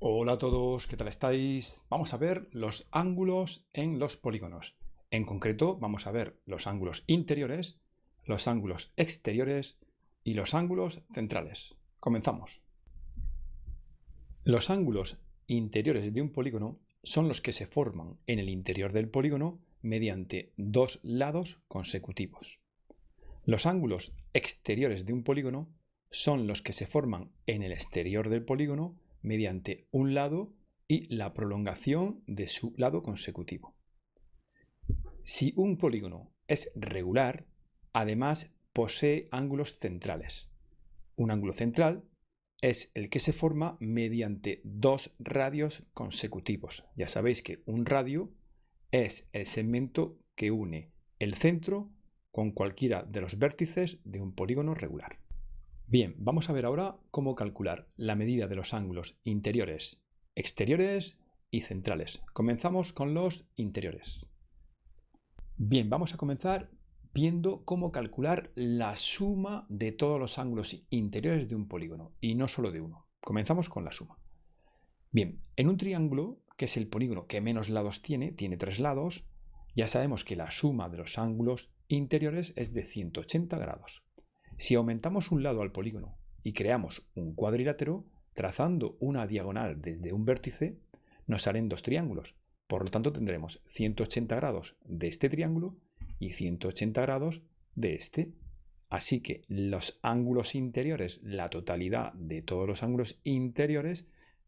Hola a todos, ¿qué tal estáis? Vamos a ver los ángulos en los polígonos. En concreto, vamos a ver los ángulos interiores, los ángulos exteriores y los ángulos centrales. Comenzamos. Los ángulos interiores de un polígono son los que se forman en el interior del polígono mediante dos lados consecutivos. Los ángulos exteriores de un polígono son los que se forman en el exterior del polígono mediante un lado y la prolongación de su lado consecutivo. Si un polígono es regular, además posee ángulos centrales. Un ángulo central es el que se forma mediante dos radios consecutivos. Ya sabéis que un radio es el segmento que une el centro con cualquiera de los vértices de un polígono regular. Bien, vamos a ver ahora cómo calcular la medida de los ángulos interiores, exteriores y centrales. Comenzamos con los interiores. Bien, vamos a comenzar viendo cómo calcular la suma de todos los ángulos interiores de un polígono, y no solo de uno. Comenzamos con la suma. Bien, en un triángulo, que es el polígono que menos lados tiene 3 lados, ya sabemos que la suma de los ángulos interiores es de 180 grados. Si aumentamos un lado al polígono y creamos un cuadrilátero, trazando una diagonal desde un vértice, nos salen dos triángulos. Por lo tanto, tendremos 180 grados de este triángulo y 180 grados de este. Así que los ángulos interiores, la totalidad de todos los ángulos interiores,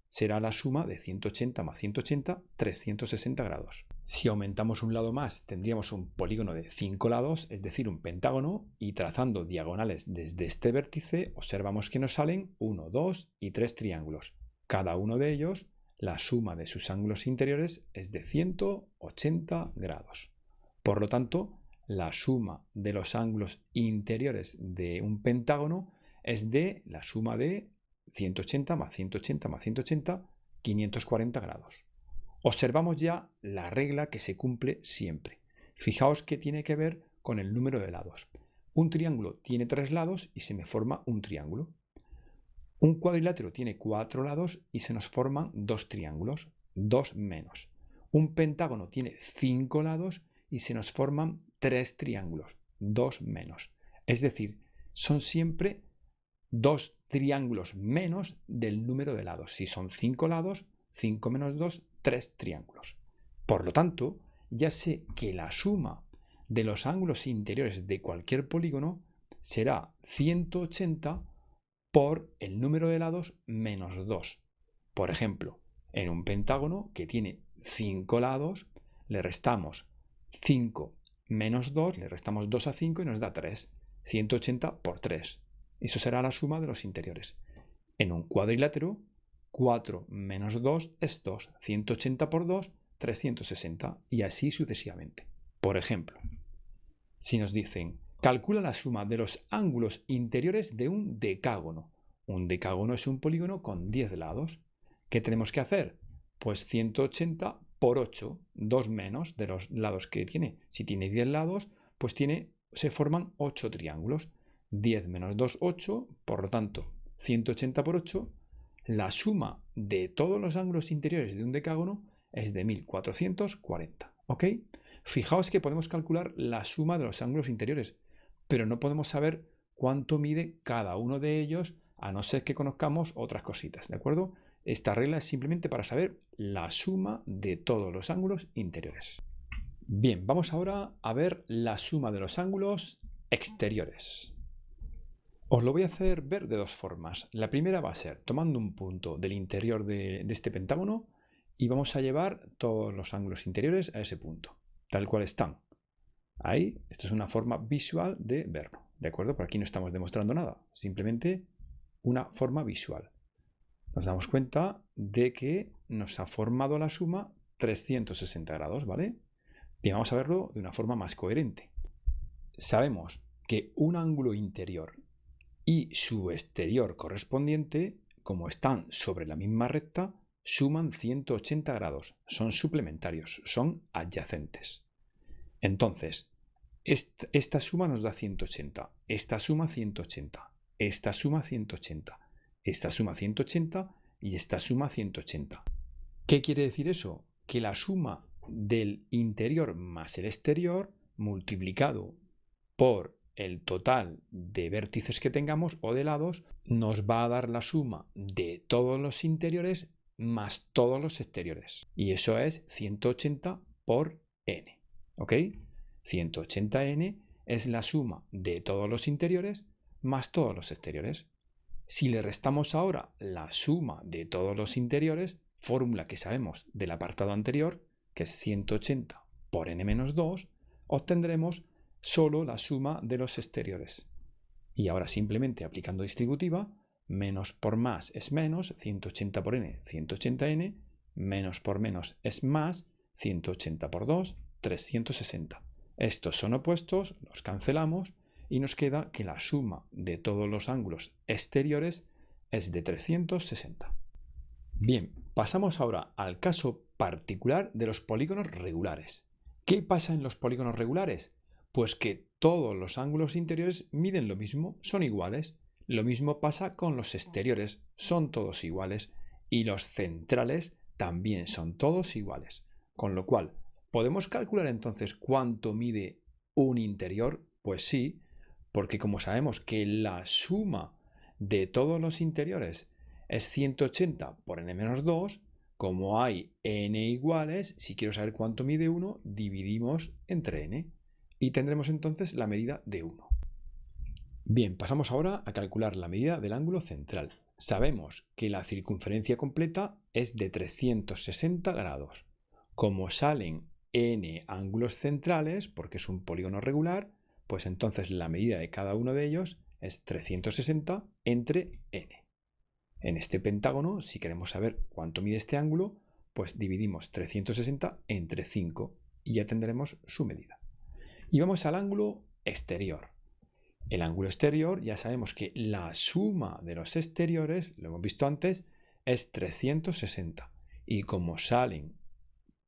será la suma de 180 más 180, 360 grados. Si aumentamos un lado más, tendríamos un polígono de 5 lados, es decir, un pentágono, y trazando diagonales desde este vértice, observamos que nos salen 1, 2 y 3 triángulos. Cada uno de ellos, la suma de sus ángulos interiores es de 180 grados. Por lo tanto, la suma de los ángulos interiores de un pentágono es de la suma de 180 más 180 más 180, 540 grados. Observamos ya la regla que se cumple siempre. Fijaos que tiene que ver con el número de lados. Un triángulo tiene 3 lados y se me forma un triángulo. Un cuadrilátero tiene 4 lados y se nos forman 2 triángulos, 2 menos. Un pentágono tiene 5 lados y se nos forman 3 triángulos, 2 menos. Es decir, son siempre 2 triángulos menos del número de lados. Si son 5 lados, 5 menos 2, 3 triángulos. Por lo tanto, ya sé que la suma de los ángulos interiores de cualquier polígono será 180 por el número de lados menos 2. Por ejemplo, en un pentágono que tiene 5 lados, le restamos 5 menos 2, le restamos 2 a 5 y nos da 3. 180 por 3. Eso será la suma de los interiores. En un cuadrilátero, 4 menos 2 es 2. 180 por 2, 360. Y así sucesivamente. Por ejemplo, si nos dicen, calcula la suma de los ángulos interiores de un decágono. Un decágono es un polígono con 10 lados. ¿Qué tenemos que hacer? Pues 180 por 8, 2 menos de los lados que tiene. Si tiene 10 lados, pues se forman 8 triángulos. 10 menos 2, 8, por lo tanto, 180 por 8, la suma de todos los ángulos interiores de un decágono es de 1440. ¿Ok? Fijaos que podemos calcular la suma de los ángulos interiores, pero no podemos saber cuánto mide cada uno de ellos, a no ser que conozcamos otras cositas, ¿de acuerdo? Esta regla es simplemente para saber la suma de todos los ángulos interiores. Bien, vamos ahora a ver la suma de los ángulos exteriores. Os lo voy a hacer ver de dos formas. La primera va a ser tomando un punto del interior de este pentágono y vamos a llevar todos los ángulos interiores a ese punto, tal cual están. Ahí, esto es una forma visual de verlo, ¿de acuerdo? Por aquí no estamos demostrando nada, simplemente una forma visual. Nos damos cuenta de que nos ha formado la suma 360 grados, ¿vale? Bien, vamos a verlo de una forma más coherente. Sabemos que un ángulo interior y su exterior correspondiente, como están sobre la misma recta, suman 180 grados. Son suplementarios, son adyacentes. Entonces, esta suma nos da 180, esta suma 180, esta suma 180, esta suma 180 y esta suma 180. ¿Qué quiere decir eso? Que la suma del interior más el exterior multiplicado por el total de vértices que tengamos o de lados nos va a dar la suma de todos los interiores más todos los exteriores. Y eso es 180 por n. ¿Ok? 180n es la suma de todos los interiores más todos los exteriores. Si le restamos ahora la suma de todos los interiores, fórmula que sabemos del apartado anterior, que es 180 por n-2, obtendremos solo la suma de los exteriores. Y ahora simplemente aplicando distributiva, menos por más es menos, 180 por n, 180n, menos por menos es más, 180 por 2, 360. Estos son opuestos, los cancelamos y nos queda que la suma de todos los ángulos exteriores es de 360. Bien, pasamos ahora al caso particular de los polígonos regulares. ¿Qué pasa en los polígonos regulares? Pues que todos los ángulos interiores miden lo mismo, son iguales. Lo mismo pasa con los exteriores, son todos iguales. Y los centrales también son todos iguales. Con lo cual, ¿podemos calcular entonces cuánto mide un interior? Pues sí, porque como sabemos que la suma de todos los interiores es 180 por n-2, como hay n iguales, si quiero saber cuánto mide uno, dividimos entre n y tendremos entonces la medida de 1. Bien, pasamos ahora a calcular la medida del ángulo central. Sabemos que la circunferencia completa es de 360 grados. Como salen n ángulos centrales, porque es un polígono regular, pues entonces la medida de cada uno de ellos es 360 entre n. En este pentágono, si queremos saber cuánto mide este ángulo, pues dividimos 360 entre 5 y ya tendremos su medida. Y vamos al ángulo exterior. El ángulo exterior ya sabemos que la suma de los exteriores, lo hemos visto antes, es 360. Y como salen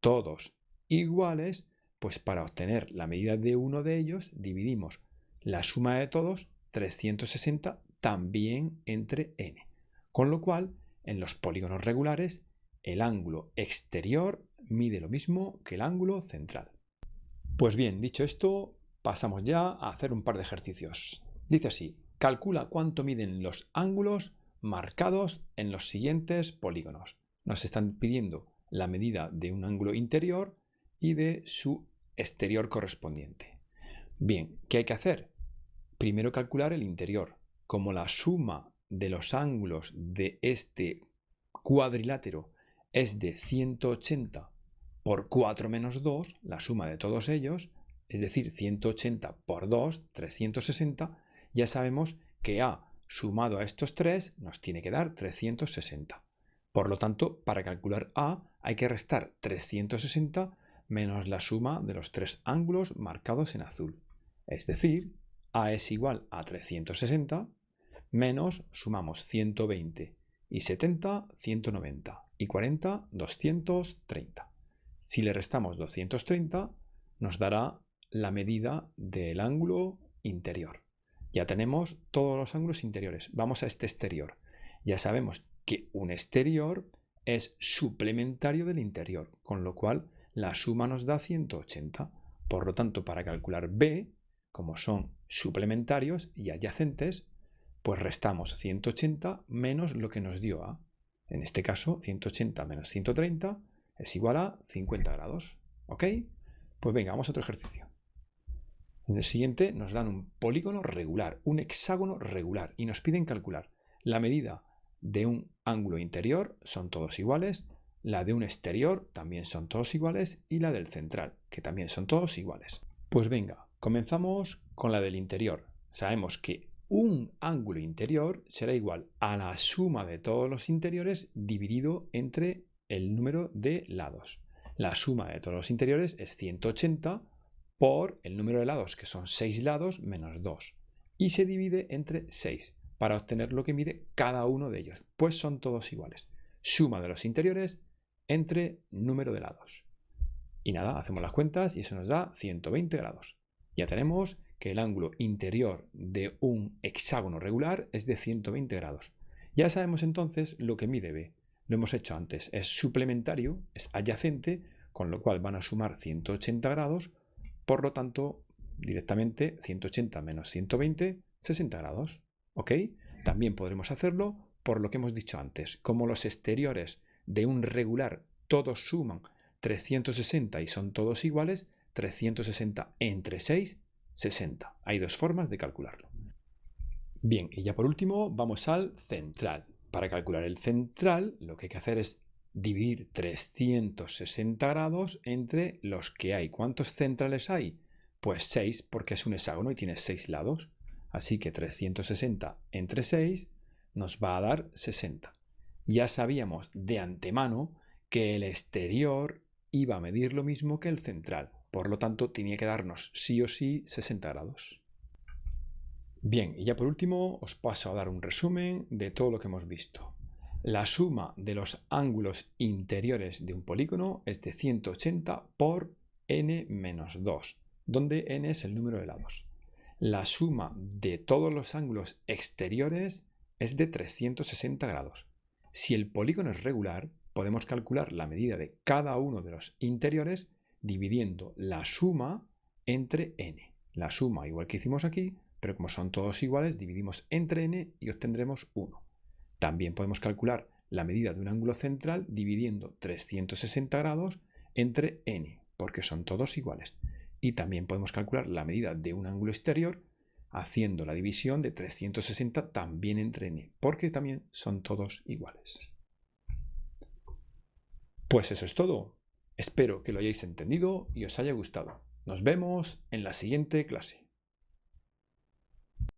todos iguales, pues para obtener la medida de uno de ellos dividimos la suma de todos, 360, también entre n. Con lo cual, en los polígonos regulares, el ángulo exterior mide lo mismo que el ángulo central. Pues bien, dicho esto, pasamos ya a hacer un par de ejercicios. Dice así: calcula cuánto miden los ángulos marcados en los siguientes polígonos. Nos están pidiendo la medida de un ángulo interior y de su exterior correspondiente. Bien, ¿qué hay que hacer? Primero calcular el interior. Como la suma de los ángulos de este cuadrilátero es de 180 por 4 menos 2, la suma de todos ellos, es decir, 180 por 2, 360, ya sabemos que A sumado a estos tres nos tiene que dar 360. Por lo tanto, para calcular A hay que restar 360 menos la suma de los tres ángulos marcados en azul. Es decir, A es igual a 360 menos, sumamos 120 y 70, 190 y 40, 230. Si le restamos 230, nos dará la medida del ángulo interior. Ya tenemos todos los ángulos interiores. Vamos a este exterior. Ya sabemos que un exterior es suplementario del interior, con lo cual la suma nos da 180. Por lo tanto, para calcular B, como son suplementarios y adyacentes, pues restamos 180 menos lo que nos dio A. En este caso, 180 menos 130 es igual a 50 grados. ¿Ok? Pues venga, vamos a otro ejercicio. En el siguiente nos dan un polígono regular, un hexágono regular, y nos piden calcular la medida de un ángulo interior, son todos iguales, la de un exterior también son todos iguales, y la del central, que también son todos iguales. Pues venga, comenzamos con la del interior. Sabemos que un ángulo interior será igual a la suma de todos los interiores dividido entre el número de lados. La suma de todos los interiores es 180 por el número de lados, que son 6 lados menos 2. Y se divide entre 6 para obtener lo que mide cada uno de ellos, pues son todos iguales. Suma de los interiores entre número de lados. Y nada, hacemos las cuentas y eso nos da 120 grados. Ya tenemos que el ángulo interior de un hexágono regular es de 120 grados. Ya sabemos entonces lo que mide B. lo hemos hecho antes, es suplementario, es adyacente, con lo cual van a sumar 180 grados, por lo tanto, directamente 180 menos 120, 60 grados. ¿Ok? También podremos hacerlo por lo que hemos dicho antes. Como los exteriores de un regular todos suman 360 y son todos iguales, 360 entre 6, 60. Hay dos formas de calcularlo. Bien, y ya por último vamos al central. Para calcular el central, lo que hay que hacer es dividir 360 grados entre los que hay. ¿Cuántos centrales hay? Pues 6, porque es un hexágono y tiene 6 lados. Así que 360 entre 6 nos va a dar 60. Ya sabíamos de antemano que el exterior iba a medir lo mismo que el central. Por lo tanto, tenía que darnos sí o sí 60 grados. Bien, y ya por último os paso a dar un resumen de todo lo que hemos visto. La suma de los ángulos interiores de un polígono es de 180 por n menos 2, donde n es el número de lados. La suma de todos los ángulos exteriores es de 360 grados. Si el polígono es regular, podemos calcular la medida de cada uno de los interiores dividiendo la suma entre n. La suma, igual que hicimos aquí, pero como son todos iguales, dividimos entre n y obtendremos 1. También podemos calcular la medida de un ángulo central dividiendo 360 grados entre n, porque son todos iguales. Y también podemos calcular la medida de un ángulo exterior haciendo la división de 360 también entre n, porque también son todos iguales. Pues eso es todo. Espero que lo hayáis entendido y os haya gustado. Nos vemos en la siguiente clase.